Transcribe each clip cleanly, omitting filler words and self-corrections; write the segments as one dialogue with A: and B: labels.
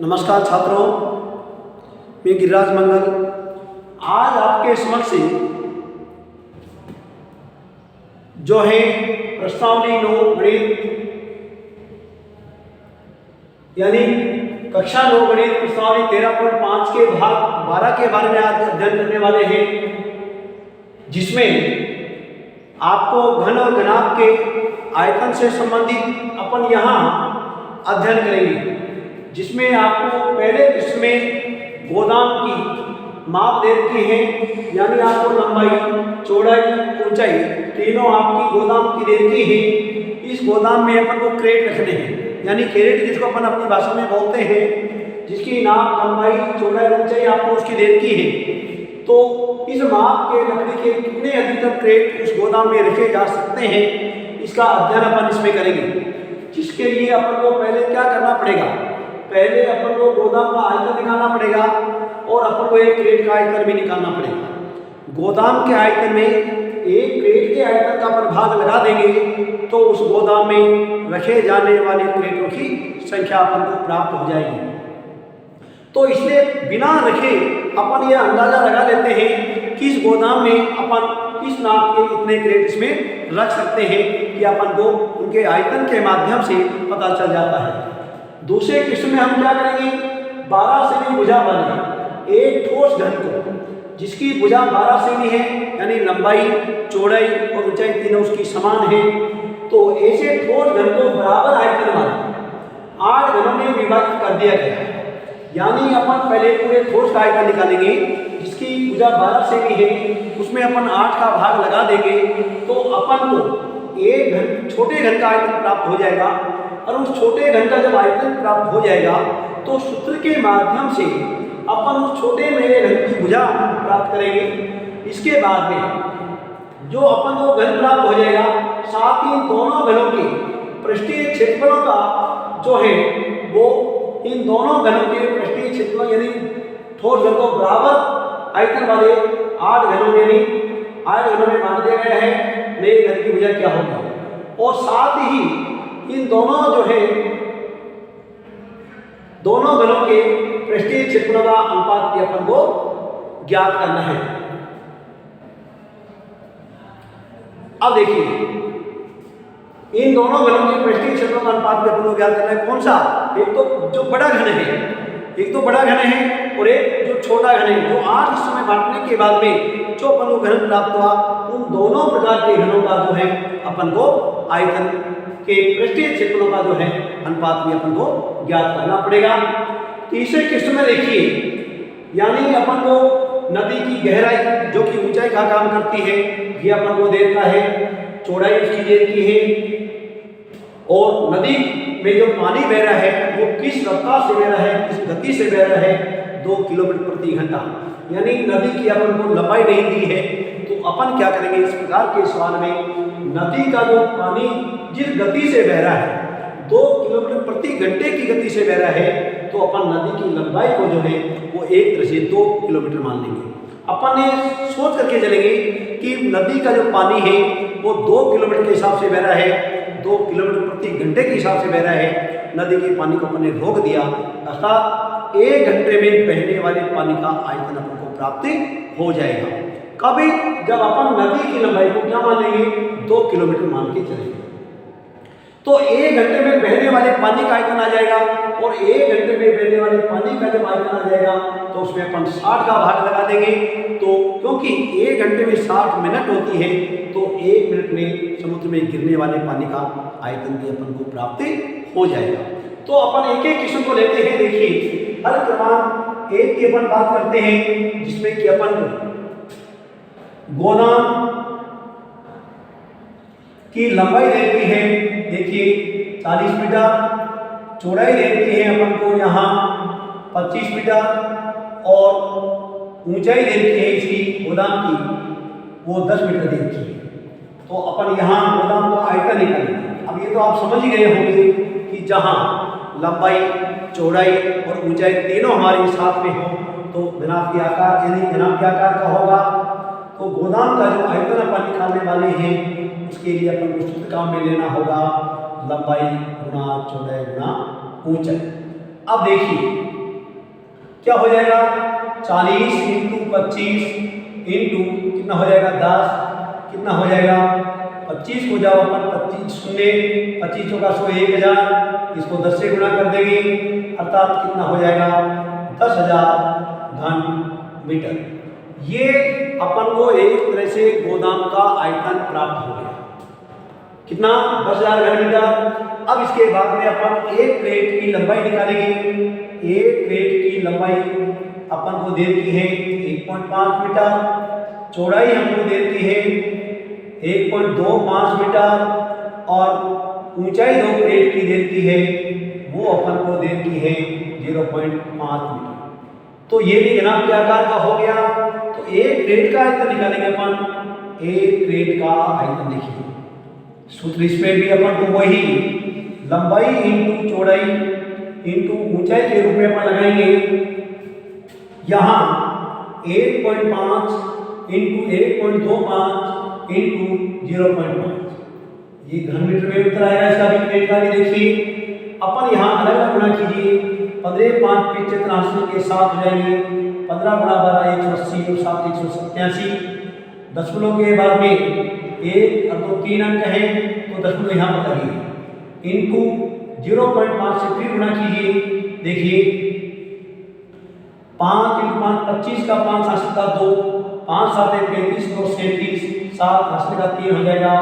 A: नमस्कार छात्रों, मैं गिरिराज मंगल आज आपके समक्ष जो है प्रश्नावली 9 गणित यानी कक्षा 9 गणित प्रश्नावली 13.5 के भाग 12 के बारे में आज अध्ययन करने वाले हैं, जिसमें आपको घन और घनाभ के आयतन से संबंधित अपन यहाँ अध्ययन करेंगे, जिसमें आपको पहले पृष्ठ में गोदाम की माप दे रखी है, यानी आपको लंबाई, चौड़ाई, ऊंचाई तीनों आपकी गोदाम की दे रखी है। इस गोदाम में अपन को क्रेट रखने हैं, यानी कैरेट जिसको अपन अपनी भाषा में बोलते हैं, जिसकी नाप, लंबाई, चौड़ाई, ऊंचाई आपको उसकी दे रखी है। तो इस माप के लकड़ी के कितने अधिकतम क्रेट उस गोदाम में रखे जा सकते हैं, इसका अध्ययन अपन इसमें करेंगे। जिसके लिए अपन को पहले क्या करना पड़ेगा, पहले अपन को गोदाम का आयतन निकालना पड़ेगा और अपन को एक क्रेट का आयतन भी निकालना पड़ेगा। गोदाम के आयतन में एक क्रेट के आयतन का अपन भाग लगा देंगे तो उस गोदाम में रखे जाने वाले क्रेटों की संख्या अपन को प्राप्त हो जाएगी। तो इसलिए बिना रखे अपन ये अंदाजा लगा लेते हैं कि इस गोदाम में अपन किस नाप के इतने क्रेट इसमें रख सकते हैं, कि अपन को उनके आयतन के माध्यम से पता चल जाता है। दूसरे प्रश्न में हम क्या करेंगे, 12 सेमी भुजा वाले एक ठोस घन को, जिसकी भुजा 12 सेमी है, यानी लंबाई, चौड़ाई और ऊंचाई तीनों उसकी समान है, तो ऐसे ठोस घन को बराबर आयतन वाले 8 घनों में विभाजित कर दिया गया है। यानी अपन पहले पूरे ठोस का आयतन निकालेंगे, जिसकी भुजा 12 सेमी है, उसमें अपन 8 का भाग लगा देंगे तो अपन को एक घन, छोटे घन का आयतन प्राप्त हो जाएगा। और उस छोटे घन का जब आयतन प्राप्त हो जाएगा तो सूत्र के माध्यम से अपन उस छोटे मेरे घन की भुजा प्राप्त करेंगे। इसके बाद में जो अपन को घन प्राप्त हो जाएगा, साथ ही दोनों घनों के पृष्ठीय क्षेत्रफलों का जो है वो इन दोनों घनों के पृष्ठीय क्षेत्रफल, यानी ठोस घन को बराबर आयतन वाले 8 घनों यानी 8 घनों में बांट दिया गया है। नए घन की भुजा क्या होगा, और साथ ही इन दोनों जो है दोनों घनों के पृष्ठीय क्षेत्रफल का अनुपात भी अपन को ज्ञात करना है। अब देखिए, इन दोनों घनों के पृष्ठीय क्षेत्रफल का अनुपात भी अपन को ज्ञात करना है। कौन सा, एक तो जो बड़ा घन है, एक तो बड़ा घन है और एक जो छोटा घन है, जो 8 हिस्सों में बांटने के बाद में जो अपन को घन प्राप्त हुआ, उन दोनों प्रकार के घनों का जो है अपन को आयतन के पृष्ठीय क्षेत्रफलों का जो है अनुपात भी अपन को ज्ञात करना पड़ेगा। तीसरे किस्म में देखिए, यानी अपन को नदी की गहराई जो कि ऊंचाई का काम करती है, ये अपन को देता है, चौड़ाई उसकी दे रखी है, और नदी में जो पानी बह रहा है वो किस रफ्तार से बह रहा है, किस गति से बह रहा है, 2 किलोमीटर प्रति घंटा। यानी नदी की अपन को लंबाई नहीं दी है, तो अपन क्या करेंगे, इस प्रकार के सवाल में नदी का जो पानी जिस गति से बह रहा है, 2 किलोमीटर प्रति घंटे की गति से बह रहा है, तो अपन नदी की लंबाई को जो है वो एक तरह से 2 किलोमीटर मान लेंगे। अपन ने सोच करके चलेंगे कि नदी का जो पानी है वो 2 किलोमीटर के हिसाब से बह रहा है, 2 किलोमीटर प्रति घंटे के हिसाब से बह रहा है। नदी के पानी को अपन ने रोक दिया, अर्थात 1 घंटे में बहने वाले पानी का आयतन अपन को प्राप्त हो जाएगा। कभी जब अपन नदी की लंबाई को क्या मान लेंगे, 2 किलोमीटर मान के चलेंगे, तो 1 घंटे में बहने वाले पानी का आयतन आ जाएगा, और 1 घंटे में बहने वाले पानी का जब आयतन आ जाएगा तो उसमें अपन 60 का भाग लगा देंगे। तो क्योंकि 1 घंटे में 60 मिनट होती है, तो 1 मिनट में समुद्र में गिरने वाले पानी का आयतन भी अपन को प्राप्त हो जाएगा। तो अपन एक एक किस्म को लेते हैं। देखिए, हर क्रमांक 1 की अपन बात करते हैं, जिसमें कि अपन को गोदाम की लंबाई रहती है, देखिए 40 मीटर, चौड़ाई रहती है अपन को यहाँ 25 मीटर, और ऊंचाई रहती है इसकी गोदाम की वो 10 मीटर रहती है। तो अपन यहाँ गोदाम का आयतन निकालेंगे। अब ये तो आप समझ ही गए होंगे कि जहाँ लंबाई, चौड़ाई और ऊंचाई तीनों हमारे साथ में हो तो घनाभ के आकार, यानी घनाभ के आकार का होगा। तो गोदाम का जो आयतन अपन निकालने वाले हैं, उसके लिए अपन को सूत्र काम में लेना होगा, लंबाई गुना चौड़ाई गुना ऊंचाई। अब देखिए, क्या हो जाएगा 40 इंटू 25 इंटू कितना हो जाएगा 10, कितना हो जाएगा 25 को जाओ अपन 25 शून्य 25 चौका 100 1000, इसको 10 से गुणा कर देंगे अर्थात कितना हो जाएगा 10,000 घन मीटर। ये अपन को एक तरह से गोदाम का आयतन प्राप्त हो गया, कितना 10,000 घन मीटर। अब इसके बाद में अपन एक क्रेट की लंबाई निकालेंगे। एक क्रेट की लंबाई अपन को दे रखी है 1.5 मीटर, चौड़ाई हमको दे रखी है 1.25 मीटर और ऊंचाई दो क्रेट की दे रखी है वो अपन को दे रखी है 0.5 मीटर। तो ये भी जनाब क्या आकार का हो गया। तो एक क्रेट का आयतन निकालेंगे अपन। एक क्रेट का आयतन देखिए सूत्र इसमें भी अपन को वही लंबाई इंटू चौड़ाई इंटू ऊंचाई के रूप में अपन लगाएंगे। यहाँ 1.5 इंटू 1.25 इंटू 0.5 ये घन मीटर में उत्तर आएगा। इसका भी क्रेट का भी देखिए अपन यहाँ अलग अलग गुणा कीजिए। 15 5 75 के साथ हो जाएंगे 15 गुणा 12 180 और 7 187। दशमलव के बाद में एक और दो 3 अंक हैं तो दशमलव यहाँ पर लगेंगे इंटू 0.5 से फिर गुणा कीजिए। देखिए 5 इंटू 5 25 का 5 हासिल का 2 5 7 35 2 37 7 हासिल का 3 हो जाएगा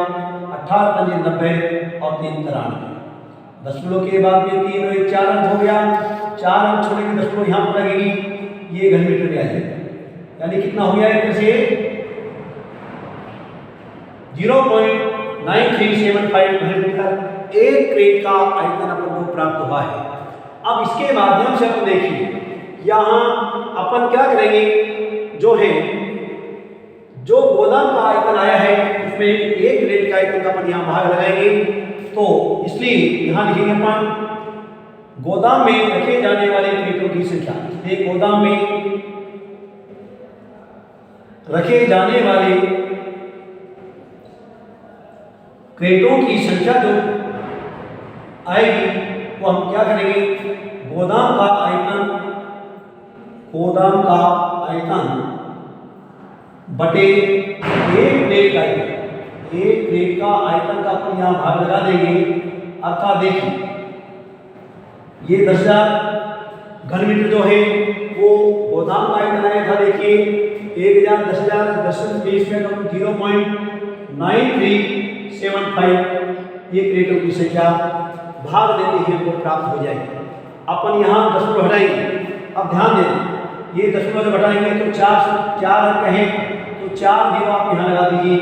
A: 18 5 90 और 3 93। दशमलव के बाद में 3 और 1 4 अंक हो गया। 4 अंक छोड़े के दशमलव यहाँ पर लगेगी ये घन मीटर में आ जाएगा। यानी कितना हो गया एक से 0.9375 घन मीटर एक क्रेट का आयतन अपन को प्राप्त हुआ है। अब इसके माध्यम से अपन देखिए यहाँ अपन क्या करेंगे जो है जो गोदाम का आयतन आया है उसमें एक क्रेट का आयतन का अपन यहाँ भाग लगाएंगे। तो इसलिए यहाँ लिखेंगे अपन गोदाम में रखे जाने वाले क्रेटों की संख्या। इसलिए गोदाम में रखे जाने वाले क्रेटों की संख्या जो आएगी वो हम क्या करेंगे गोदाम का आयतन बटे एक क्रेट का आयतन। एक क्रेट का आयतन का अपन यहाँ भाग लगा देंगे। अर्थात देखिए ये 10,000 घन मीटर जो है वो गोदाम का आयतन आया था। देखिए 1000 10,000 10 20 में 0.9375 ये क्रेटों की संख्या भाग देते हैं वो प्राप्त हो जाएगी। अपन यहाँ दशमलव हटाएंगे। अब ध्यान दें ये दशमलव जब हटाएंगे तो 4 अंक हैं तो 4 जीरो आप यहाँ लगा दीजिए।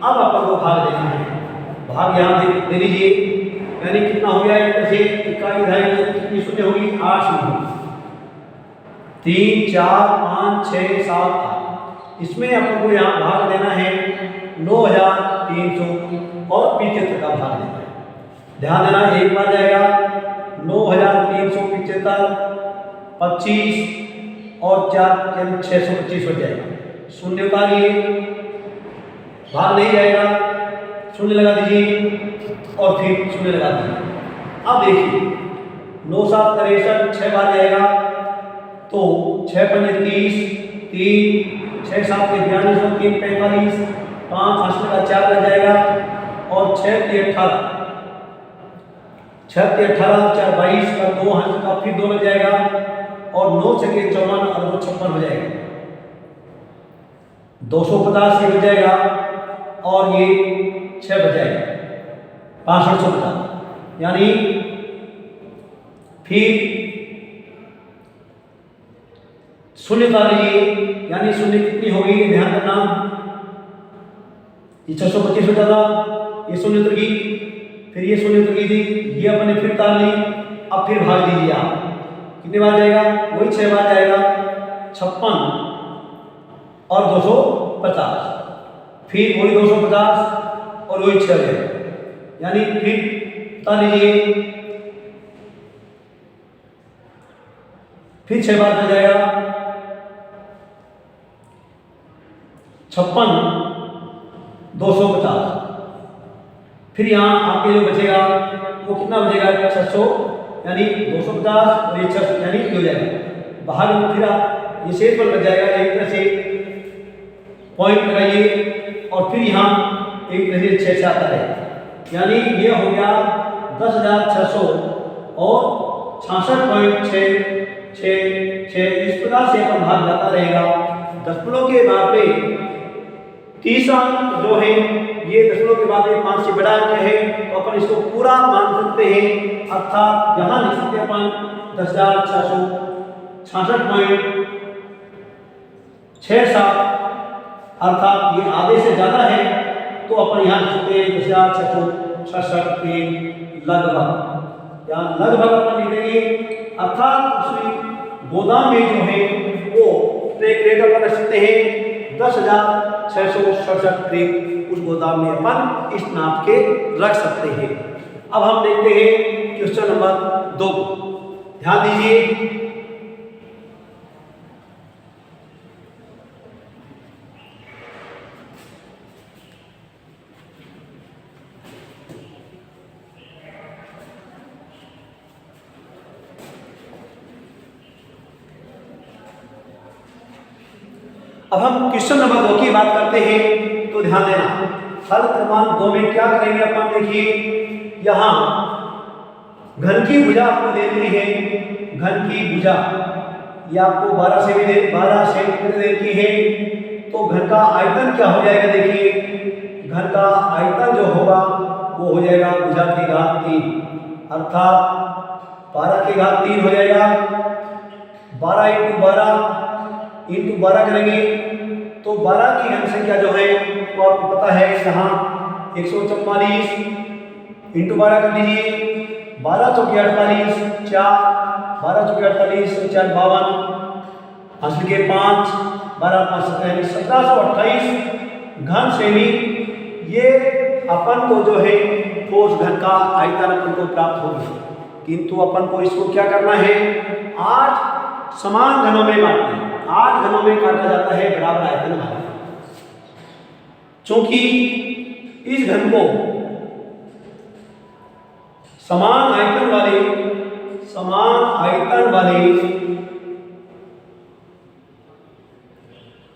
A: अब अपन को भाग देना है। भाग यहाँ दे लीजिए यानी कितना हो गया एक से इकाई ढाई कितनी शून्य होगी 8 शून्य 3 4 5 6 7 8। इसमें अपन को यहाँ भाग देना है 9,300 और 75 का भाग देना है। ध्यान देना एक बार जाएगा 9,375 25 और 4 यानी 625 हो जाएगा। शून्य उतारिए भाग नहीं जाएगा शून्य लगा दीजिए और फिर शून्य लगा दीजिए। अब देखिए 9 7 63 6 बार जाएगा तो 6 5 30 3 6 7 42 और 3 45 5 हासिल का 4 लग जाएगा और 6 3 18 6 3 18 4 22 का 2 हासिल का फिर 2 लग जाएगा और 9 6 54 और 2 56 हो जाएगा 250 ये हो जाएगा और ये 6 बच जाएगा 6550 यानी फिर शून्य उतार लीजिए यानी शून्य कितनी होगी ध्यान करना। ये 625 हो जाता ये शून्य उतर गई फिर ये शून्य उतर गई थी ये अपने फिर उतार ली। अब फिर भाग दीजिए आप कितने बार जाएगा वही 6 बार जाएगा 56 और 250 फिर वही 250 और वही 6 यानी फिर उतार लीजिए फिर 6 बार हो जाएगा 56 250 फिर यहाँ आपके जो बचेगा वो कितना बचेगा 600 यानी 250 और ये 600 यानी हो जाएगा भाग फिर आप ये शेषफल बच जाएगा, एक तरह से पॉइंट लगाइए और फिर यहाँ एक तरह से 6 से आता है, यानी ये हो गया 10,600 और 66.666। इस प्रकार से अपन भाग जाता रहेगा। दशमलव के बाद में 30 अंक जो है ये दशमलव के बाद में 5 से बड़ा अंक है, तो अपन इसको पूरा मान सकते हैं, अर्थात यहाँ लिख सकते हैं अपन 10,666.67, अर्थात ये आधे से ज्यादा है, तो अपन यहाँ लिख सकते हैं 10,666 के लगभग, यहाँ लगभग अपन लिख देंगे। अर्थात उसी गोदाम में जो है वो ट्रैक रेट अपन रख सकते हैं 10,667 ट्रैक उस गोदाम में अपन इस नाप के रख सकते हैं। अब हम देखते हैं क्वेश्चन नंबर 2, ध्यान दीजिए। अब हम क्वेश्चन नंबर 2 की बात करते हैं, तो ध्यान देना। हल क्रमांक 2 में क्या करेंगे अपन, देखिए यहाँ घन की भुजा आपको दे दी है, घन की भुजा ये आपको 12 सेंटीमीटर दे दी है, तो घन का आयतन क्या हो जाएगा, देखिए घन का आयतन जो होगा वो हो जाएगा भुजा की घात 3, अर्थात 12 की घात 3 हो जाएगा। 12 करेंगे तो 12 की घन संख्या जो है वो आपको पता है, यहाँ 144 इंटू 12 कर लीजिए, 12 चौके 48, 4 12 चौके 48, 4 52, हासिल के 5, 12 5 1728 घन सेमी। ये अपन को जो है ठोस घन का आयतन अपन को प्राप्त होगी, किंतु अपन को इसको क्या करना है, 8 समान घनों में बांटना है। 8 घनों में काटा जाता है बराबर आयतन वाले। चूंकि इस घन को समान आयतन वाले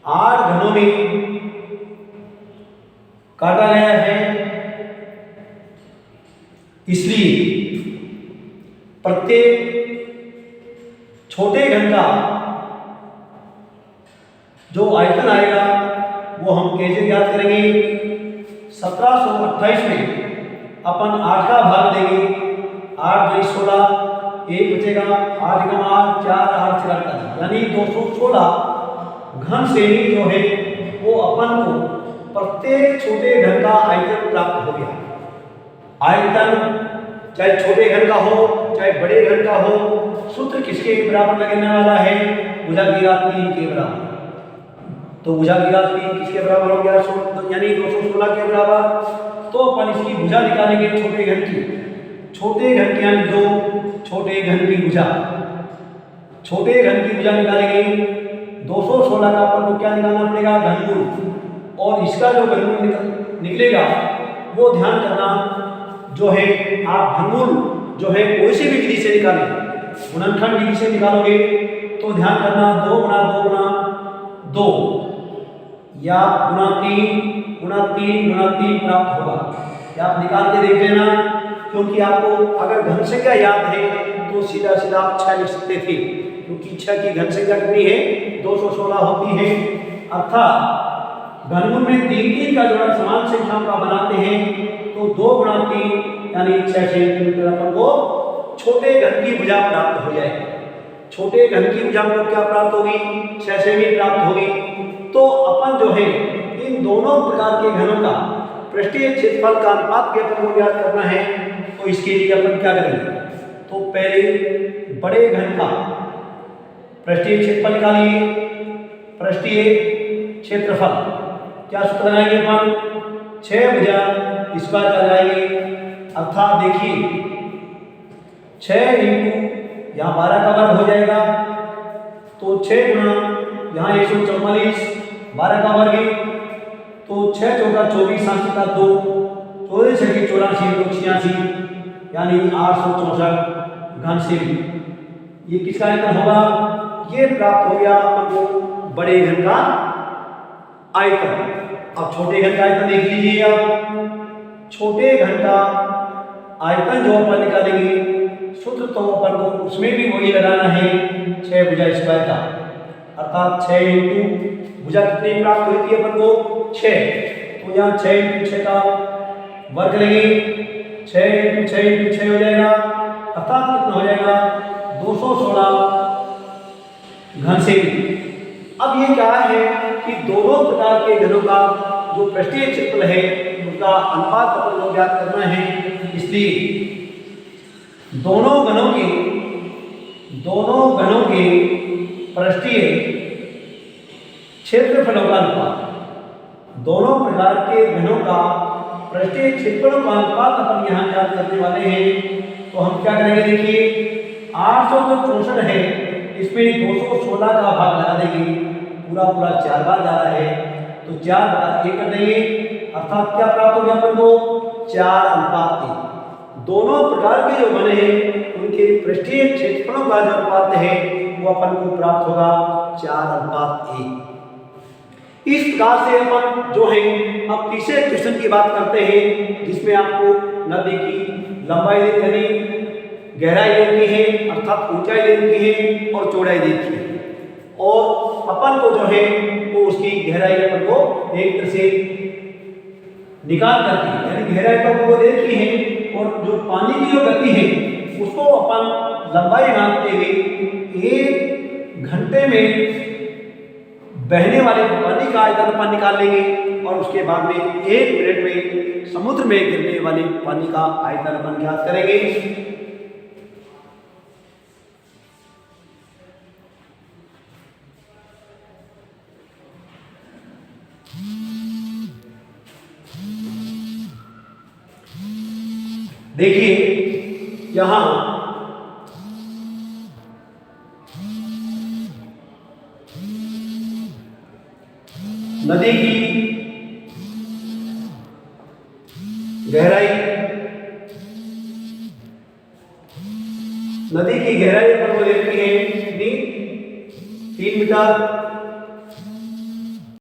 A: 8 घनों में काटा गया है, इसलिए प्रत्येक छोटे घन का जो आयतन आएगा वो हम कैसे ज्ञात करेंगे। 1728 में अपन 8 का भाग देंगे, 8 2 16, 1 बचेगा, 8 × 8 4, 8 से 8, यानी 216 घन सेमी जो है वो अपन को प्रत्येक छोटे घन का आयतन प्राप्त हो गया। आयतन चाहे छोटे घन का हो चाहे बड़े घन का हो, सूत्र किसके बराबर लगने वाला है, भुजा की घात 3 के बराबर। तो भुजा की घात 3 किसके बराबर हो गया, यानी 216 के बराबर। तो अपन इसकी भुजा निकालेंगे छोटे घन की, यानी 2 छोटे घन की भुजा, छोटे घन की भुजा निकालेंगे। 216 का अपन को क्या निकालना पड़ेगा, घनमूल, और इसका जो घनमूल निकलेगा वो ध्यान करना जो है आप घनमूल जो है कोई सी भी विधि से निकालें, गुणनखंड विधि से निकालोगे तो ध्यान करना 2 × 2 या गुणा 3 प्राप्त होगा। या आप निकाल के देख लेना, क्योंकि आपको अगर घन संख्या याद है तो सीधा आप 6 लिख सकते थे, क्योंकि 6 की घन संख्या कितनी है, 216 होती है। अर्थात घनमूल में 3 का जोड़ा समान संख्याओं का बनाते हैं, तो 2 × 3 यानी 6 सेंटीमीटर अपन को छोटे घन की भुजा प्राप्त हो जाएगी। छोटे घन की भुजा को क्या प्राप्त होगी, 6 सेमी प्राप्त होगी। तो अपन जो है इन दोनों प्रकार के घनों का पृष्ठीय क्षेत्रफल का अनुपात के अपन को ज्ञात करना है। तो इसके लिए अपन क्या करेंगे, तो पहले बड़े घन का पृष्ठीय क्षेत्रफल निकालिए। पृष्ठीय क्षेत्रफल क्या सूत्र लगाएंगे अपन, 6 भुजा इस बार लगाएंगे। अर्थात देखिए 6 इंटू यहाँ 12 का वर्ग हो जाएगा, तो 6 गुणा यहाँ 144, 12 का वर्ग, तो 6 चौका 24, 7 का 2, 14 छके 84, 286, यानी 864 घन सेमी। ये किसका आयतन होगा, ये प्राप्त हो गया अपन को बड़े घन का आयतन। अब छोटे घन का आयतन देख लीजिए आप। छोटे घन का आयतन जो अपन निकालेंगे सूत्र तो अपन को उसमें भी वही लगाना है 6 भुजा स्क्वायर का, अर्थात 6 इंटू भुजा कितनी प्राप्त हुई थी अपन को 6, तो यहाँ 6 इंटू 6 का वर्ग करेंगे, 6 इंटू 6 इंटू 6 हो जाएगा, अर्थात कितना हो जाएगा 216 घन सेमी। अब ये क्या है कि दोनों प्रकार के घनों का जो पृष्ठीय क्षेत्रफल है उनका अनुपात अपन को ज्ञात करना है, इसलिए दोनों घनों के पृष्ठीय क्षेत्रफलों का अनुपात, दोनों प्रकार के घनों का पृष्ठीय क्षेत्रफलों का अनुपात अपन यहाँ ज्ञात करने वाले हैं। तो हम क्या करेंगे, देखिए 864 है, इसमें 216 का भाग लगा देंगे, पूरा 4 बार जा रहा है तो 4/1 कर देंगे, अर्थात क्या प्राप्त हो गया अपन को 4:1। दोनों प्रकार के जो घन हैं उनके पृष्ठीय क्षेत्रफलों का जो अनुपात है वो अपन को प्राप्त होगा 4:1। इस प्रकार से अपन जो है अब तीसरे क्वेश्चन की बात करते हैं, जिसमें आपको नदी की लंबाई यानी गहराई देनी है, अर्थात ऊंचाई देनी है और चौड़ाई देनी है, और अपन को जो है वो उसकी गहराई अपन को एक तरह से निकाल करके, यानी गहराई तो अपन को देखी है और जो पानी की जो गति है उसको अपन लंबाई मानते हुए 1 घंटे में बहने वाले पानी का आयतन अपन निकाल लेंगे, और उसके बाद में 1 मिनट में समुद्र में गिरने वाले पानी का आयतन अपन ज्ञात करेंगे। देखिए यहां नदी की गहराई अपन को देखनी है 3 मीटर,